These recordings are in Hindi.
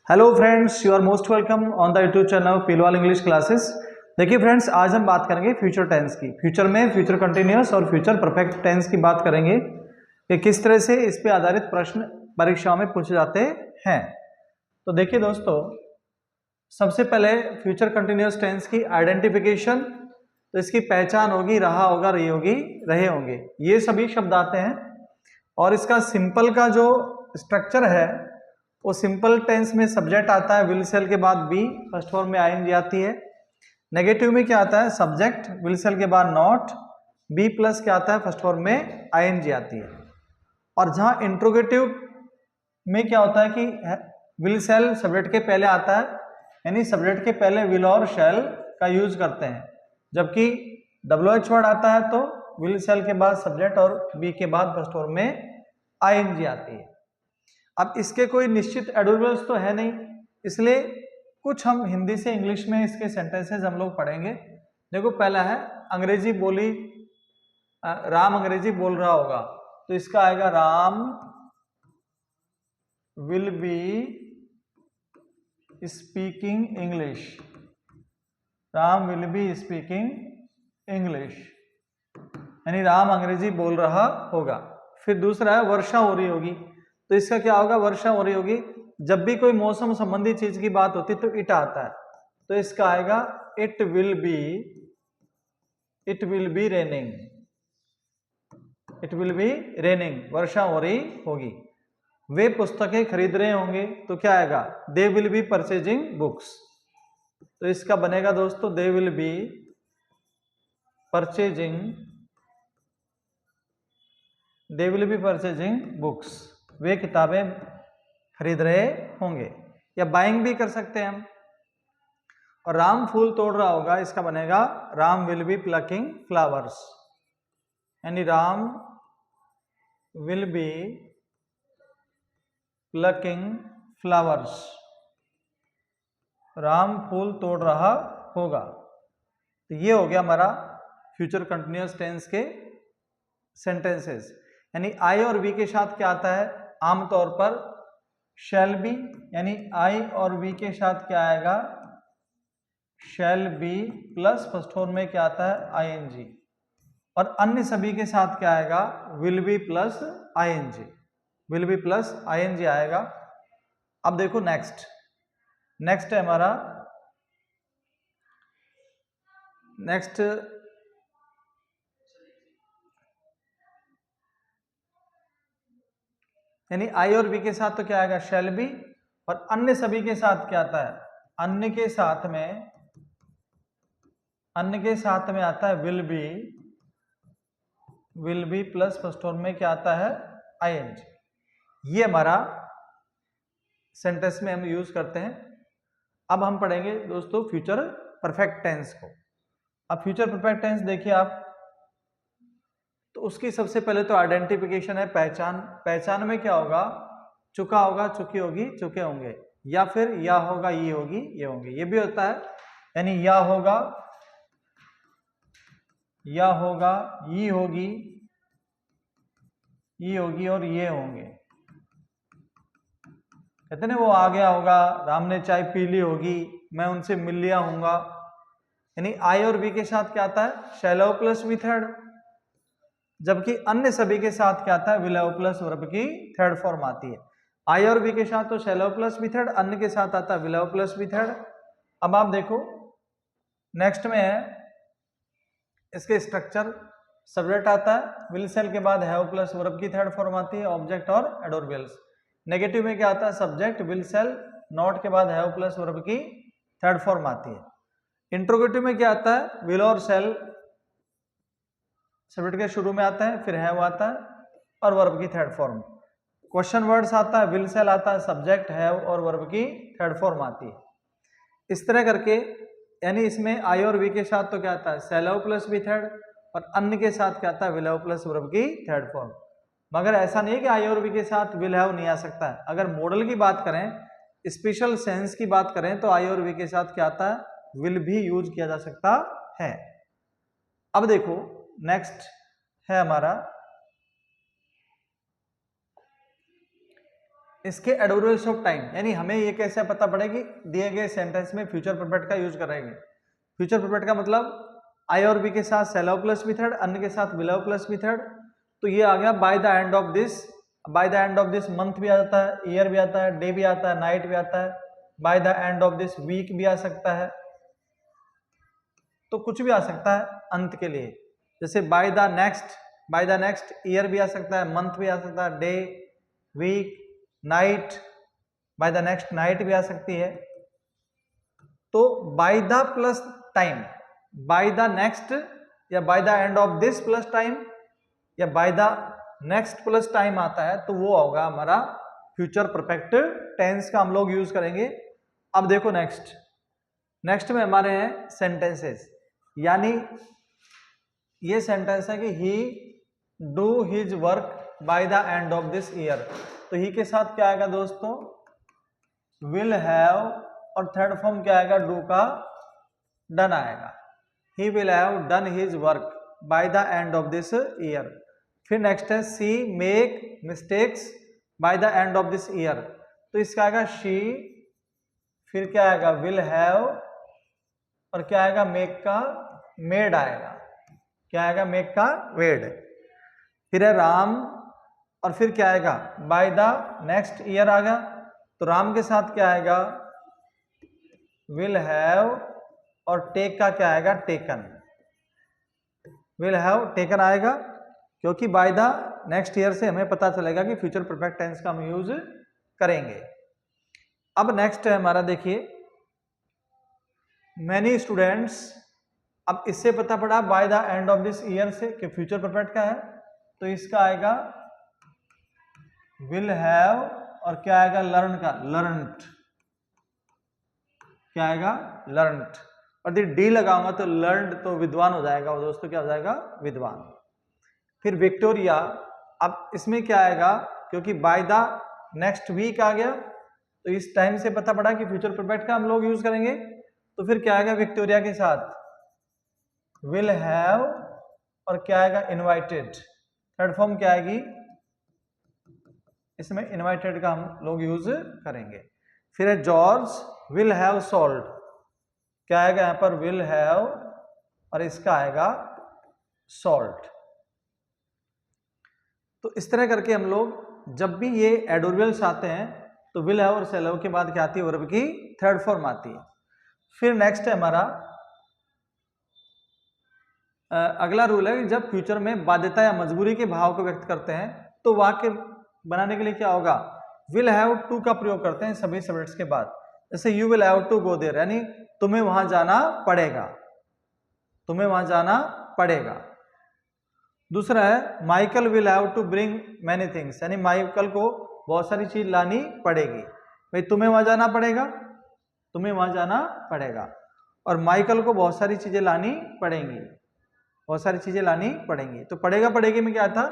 Hello friends, you are most welcome on the YouTube channel Pilwal English classes. देखिए फ्रेंड्स, आज हम बात करेंगे फ्यूचर टेंस की। फ्यूचर में फ्यूचर कंटिन्यूअस और फ्यूचर परफेक्ट टेंस की बात करेंगे कि किस तरह से इस पे आधारित प्रश्न परीक्षाओं में पूछे जाते हैं। तो देखिए दोस्तों, सबसे पहले फ्यूचर कंटिन्यूअस टेंस की आइडेंटिफिकेशन। तो इसकी पहचान होगी, रहा होगा, रही होगी, रहे होंगे, ये सभी शब्द आते हैं। और इसका सिंपल का जो स्ट्रक्चर है वो सिंपल टेंस में सब्जेक्ट आता है, विल सेल के बाद बी, फर्स्ट फॉर्म में आईएनजी आती है। नेगेटिव में क्या आता है? सब्जेक्ट, विल सेल के बाद नॉट, बी प्लस क्या आता है? फर्स्ट फॉर्म में आईएनजी आती है। और जहां इंट्रोगेटिव में क्या होता है कि विल सेल सब्जेक्ट के पहले आता है, यानी सब्जेक्ट के पहले विल और शैल का यूज करते हैं। जबकि WH वर्ड आता है तो विल सेल के बाद सब्जेक्ट और बी के बाद फर्स्ट फॉर्म में आईएनजी आती है। अब इसके कोई निश्चित एडवर्बियल्स तो है नहीं, इसलिए कुछ हम हिंदी से इंग्लिश में इसके सेंटेंसेस हम लोग पढ़ेंगे। देखो, पहला है अंग्रेजी बोली, राम अंग्रेजी बोल रहा होगा, तो इसका आएगा Ram will be speaking English. Ram will be speaking English, यानी राम अंग्रेजी बोल रहा होगा। फिर दूसरा है वर्षा हो रही होगी, तो इसका क्या होगा? वर्षा हो रही होगी। जब भी कोई मौसम संबंधी चीज की बात होती तो इट आता है, तो इसका आएगा it will be raining. It will be raining, वर्षा हो रही होगी। वे पुस्तकें खरीद रहे होंगे, तो क्या आएगा? They will be purchasing books. तो इसका बनेगा दोस्तों they will be purchasing books. वे किताबें खरीद रहे होंगे, या बाइंग भी कर सकते हैं हम। और राम फूल तोड़ रहा होगा, इसका बनेगा Ram will be plucking flowers, यानी Ram will be plucking flowers. Ram फूल तोड़ रहा होगा। तो ये हो गया हमारा फ्यूचर कंटिन्यूअस टेंस के सेंटेंसेस। यानी आई और वी के साथ क्या आता है? आमतौर पर शैल बी, यानी आई और वी के साथ क्या आएगा? Shall be plus first form में क्या आता है? आईएनजी। और अन्य सभी के साथ क्या आएगा? Will be plus ING. Will be plus ING आएगा। अब देखो नेक्स्ट है हमारा नेक्स्ट, यानी आई और बी के साथ तो क्या आएगा? Shall be. और अन्य सभी के साथ क्या आता है? अन्य के साथ में आता है will be plus first form में क्या आता है? आईएनजी। ये हमारा सेंटेंस में हम यूज करते हैं। अब हम पढ़ेंगे दोस्तों फ्यूचर परफेक्ट टेंस को। अब फ्यूचर परफेक्ट टेंस देखिए आप, तो उसकी सबसे पहले तो आइडेंटिफिकेशन है, पहचान में क्या होगा? चुका होगा, चुकी होगी, चुके होंगे, या फिर या होगा, ये होगी, ये होंगे, ये भी होता है। यानी या होगा, ये होगी, और ये होंगे। कहते ना, वो आ गया होगा, राम ने चाय पी ली होगी, मैं उनसे मिल लिया हूंगा। यानी आई और बी के साथ क्या आता है? Shall have plus V third. जबकि अन्य सभी के साथ क्या आता है? विल हैव प्लस वर्ब की थर्ड फॉर्म आती है। आई और बी के साथ तो shall have plus V third, अन्य के साथ आता है will have plus V third. अब आप देखो नेक्स्ट में है इसके स्ट्रक्चर। सब्जेक्ट आता है, विल सेल के बाद हैव प्लस वर्ब की थर्ड फॉर्म आती है, ऑब्जेक्ट और एडवर्बियल्स। नेगेटिव में क्या आता है? सब्जेक्ट, विल सेल, नॉट के बाद हैव प्लस वर्ब की थर्ड फॉर्म आती है। इंट्रोगेटिव में क्या आता है? विल और सेल सब्जेक्ट के शुरू में आता है, फिर हैव आता है और वर्ब की थर्ड फॉर्म। क्वेश्चन वर्ड्स आता है, विल सेल आता है, सब्जेक्ट, हैव और वर्ब की थर्ड फॉर्म आती है। इस तरह करके, यानी इसमें आई और वी के साथ तो क्या आता है? Shall have plus V third, और अन्य के साथ क्या आता है? विल हैव प्लस वर्ब की थर्ड फॉर्म। मगर ऐसा नहीं है कि आई और वी के साथ विल हैव नहीं आ सकता है। अगर मॉडल की बात करें, स्पेशल सेंस की बात करें, तो आई और वी के साथ क्या आता है? विल भी यूज किया जा सकता है। अब देखो नेक्स्ट है हमारा इसके एडवर्बियल्स ऑफ टाइम, यानी हमें ये कैसे पता पड़े कि दिए गए सेंटेंस में फ्यूचर परफेक्ट का यूज करेंगे। फ्यूचर परफेक्ट का मतलब आई और बी के साथ शैल हैव प्लस मेथड, अन्य के साथ विल हैव प्लस मेथड। तो ये आ गया bye the end of this, bye the end of this month भी आ जाता है, ईयर भी आता है, डे भी आता है, नाइट भी आता है, by the end of this week भी आ सकता है, तो कुछ भी आ सकता है अंत के लिए। जैसे बाय द नेक्स्ट ईयर भी आ सकता है, मंथ भी आ सकता है, day, week, night, by the next night भी आ सकती है। तो by the plus time, by the next या by the end of this plus time या by the next plus time आता है तो वो होगा हमारा फ्यूचर परफेक्ट टेंस का हम लोग यूज करेंगे। अब देखो नेक्स्ट में हमारे हैं सेंटेंसेस, यानी ये सेंटेंस है कि he do his work by the end of this year. तो ही के साथ क्या आएगा दोस्तों, विल हैव, और थर्ड फॉर्म क्या आएगा, डू का डन आएगा। He will have done his work by the end of this year. फिर नेक्स्ट है she make mistakes by the end of this year. तो इसका आएगा शी, फिर क्या आएगा विल हैव, और क्या आएगा मेक का मेड आएगा, क्या आएगा मेक का मेड। फिर है राम, और फिर क्या आएगा बाय द नेक्स्ट ईयर आ गया। तो राम के साथ क्या आएगा विल हैव, और टेक का क्या आएगा टेकन, विल हैव टेकन आएगा, क्योंकि बाय द नेक्स्ट ईयर से हमें पता चलेगा कि फ्यूचर परफेक्ट टेंस का हम यूज करेंगे। अब नेक्स्ट है हमारा, देखिए मैनी स्टूडेंट्स। अब इससे पता पड़ा bye the end of this year से कि फ्यूचर परफेक्ट का है, तो इसका आएगा विल हैव, और क्या आएगा लर्न का लर्नड, क्या आएगा लर्नड, और यदि डी लगाऊंगा तो लर्नड, तो विद्वान हो जाएगा वो दोस्तों, क्या हो जाएगा विद्वान। फिर विक्टोरिया, अब इसमें क्या आएगा, क्योंकि बाय द नेक्स्ट वीक आ गया तो इस टाइम से पता पड़ा कि फ्यूचर परफेक्ट का हम लोग यूज करेंगे। तो फिर क्या आएगा विक्टोरिया के साथ विल हैव, और क्या आएगा इनवाइटेड, थर्ड फॉर्म क्या आएगी, इसमें इनवाइटेड का हम लोग यूज करेंगे। फिर है जॉर्ज विल हैव सोल्ड, क्या आएगा यहां पर विल हैव, और इसका आएगा सोल्ड। तो इस तरह करके हम लोग जब भी ये एडवर्बियल्स आते हैं तो विल हैव और शैल हैव के बाद क्या आती है, वर्ब की थर्ड फॉर्म आती है। फिर नेक्स्ट है हमारा अगला रूल है कि जब फ्यूचर में बाध्यता या मजबूरी के भाव को व्यक्त करते हैं तो वाक्य बनाने के लिए क्या होगा, विल हैव टू का प्रयोग करते हैं सभी सब्जेक्ट्स के बाद। जैसे you will have to go there, यानी तुम्हें वहां जाना पड़ेगा, तुम्हें वहां जाना पड़ेगा। दूसरा है Michael will have to bring many things, यानी माइकल को बहुत सारी चीज लानी पड़ेगी। भाई तुम्हें वहां जाना पड़ेगा, तुम्हें वहां जाना पड़ेगा, और माइकल को बहुत सारी चीजें लानी पड़ेंगी, बहुत सारी चीजें लानी पड़ेंगी। तो पड़ेगा पड़ेगी में क्या था,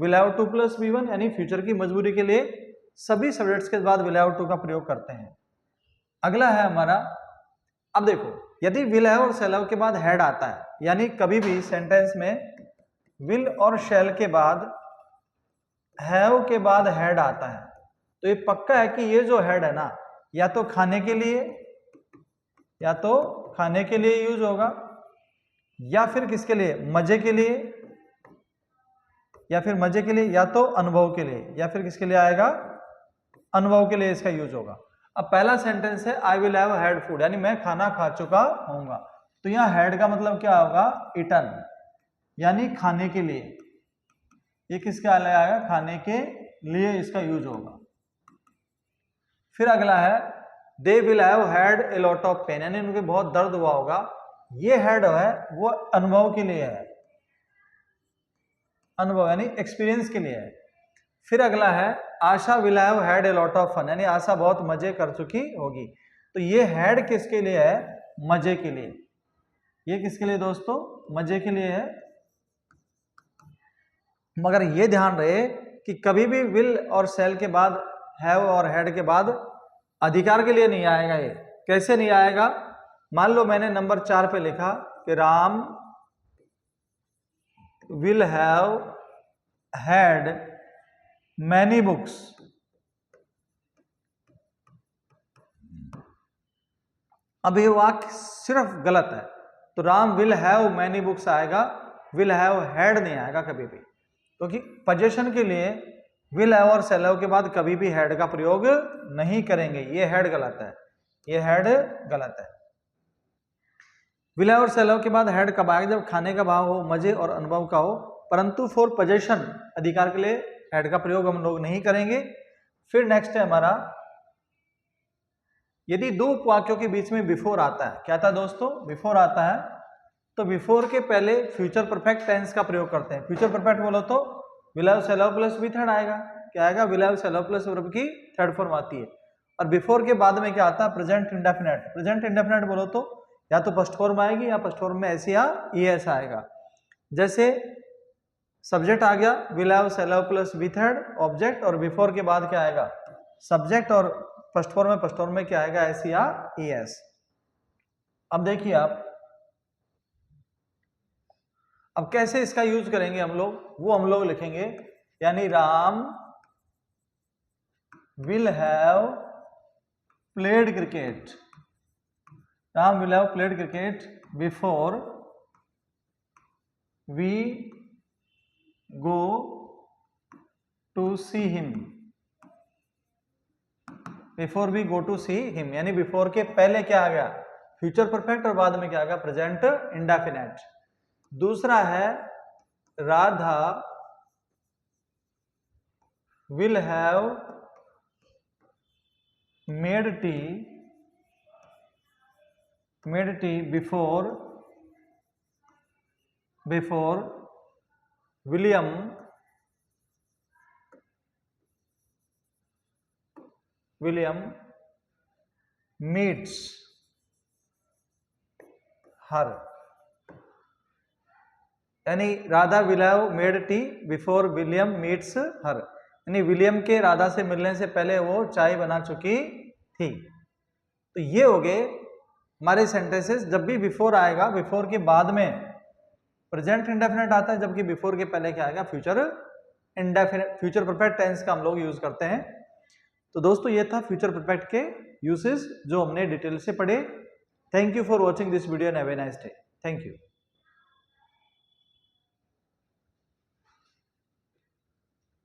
will have two plus V1, यानी फ्यूचर की मजबूरी के लिए सभी सब्जेक्ट्स के बाद विल हैव टू का प्रयोग करते हैं। अगला है हमारा, अब देखो यदि विल हैव और शैल हैव के बाद हैड आता है, यानी कभी भी सेंटेंस में विल और शैल के बाद हैव के बाद हैड आता है तो ये पक्का है कि ये जो हैड है ना, या तो खाने के लिए, या तो खाने के लिए यूज होगा, या फिर किसके लिए मजे के लिए, या फिर मजे के लिए, या तो अनुभव के लिए, या फिर किसके लिए आएगा अनुभव के लिए इसका यूज होगा। अब पहला सेंटेंस है I will have had food, यानी मैं खाना खा चुका हूंगा। तो यहाँ हैड का मतलब क्या होगा, ईटन, यानी खाने के लिए। ये किसका आएगा, खाने के लिए इसका यूज होगा। फिर अगला है they will have had a lot of pain, यानी उनके बहुत दर्द हुआ होगा। ये हैड है वो अनुभव के लिए है, अनुभव यानी एक्सपीरियंस के लिए है। फिर अगला है Asha will have had a lot of fun, यानी आशा बहुत मजे कर चुकी होगी। तो ये हैड किसके लिए है, मजे के लिए। ये किसके लिए दोस्तों, मजे के लिए है। मगर ये ध्यान रहे कि कभी भी विल और शैल के बाद हैव और हैड के बाद अधिकार के लिए नहीं आएगा। ये कैसे नहीं आएगा, मान लो मैंने नंबर 4 पे लिखा कि Ram will have had many books, अब ये वाक्य सिर्फ गलत है, तो Ram will have many books आएगा, विल हैव हैड नहीं आएगा कभी भी, क्योंकि पोजीशन के लिए विल हैव और शैल हैव के बाद कभी भी हैड का प्रयोग नहीं करेंगे, ये हैड गलत है, ये हैड गलत है। विल हैव और शैल हैव के बाद हैड कब आएगा? जब खाने का भाव हो, मजे और अनुभव का हो, परंतु फॉर पोजीशन अधिकार के लिए हैड का प्रयोग हम लोग नहीं करेंगे। फिर नेक्स्ट है हमारा, यदि दो वाक्यों के बीच में बिफोर आता है, क्या था दोस्तों? बिफोर आता है, तो बिफोर के पहले फ्यूचर परफेक्ट टेंस का प्रयोग करते हैं। फ्यूचर परफेक्ट बोलो तो will have shall have plus V third आएगा, क्या आएगा? Will have shall have plus verb की थर्ड फॉर्म आती है। और बिफोर के बाद में क्या आता है? Present indefinite. प्रेजेंट इंडेफिनिट बोलो तो या तो फर्स्ट फॉर्म आएगी या फर्स्ट फॉर्म में एस या ईएस आएगा। जैसे सब्जेक्ट आ गया will have shall have plus V third object, और बिफोर के बाद क्या आएगा? सब्जेक्ट, और फर्स्ट फॉर्म में क्या आएगा? एस या ईएस। अब देखिए आप, अब कैसे इसका यूज करेंगे हम लोग, वो हम लोग लिखेंगे, यानी Ram will have played cricket, Ram will have played cricket before we go to see him, before we go to see him, यानी बिफोर के पहले क्या आ गया? फ्यूचर परफेक्ट, और बाद में क्या आ गया? Present indefinite. दूसरा है Radha will have made tea before William meets her, यानी Radha will have made tea before William meets her, यानी विलियम के राधा से मिलने से पहले वो चाय बना चुकी थी। तो ये हो गए हमारे सेंटेंसेस। जब भी बिफोर आएगा, बिफोर के बाद में प्रेजेंट इंडेफिनिट आता है, जबकि बिफोर के पहले क्या आएगा? Future indefinite, future perfect tense का हम लोग यूज करते हैं। तो दोस्तों ये था फ्यूचर परफेक्ट के यूसेस जो हमने डिटेल से पढ़े। Thank you for watching this video and have a nice day. Thank you.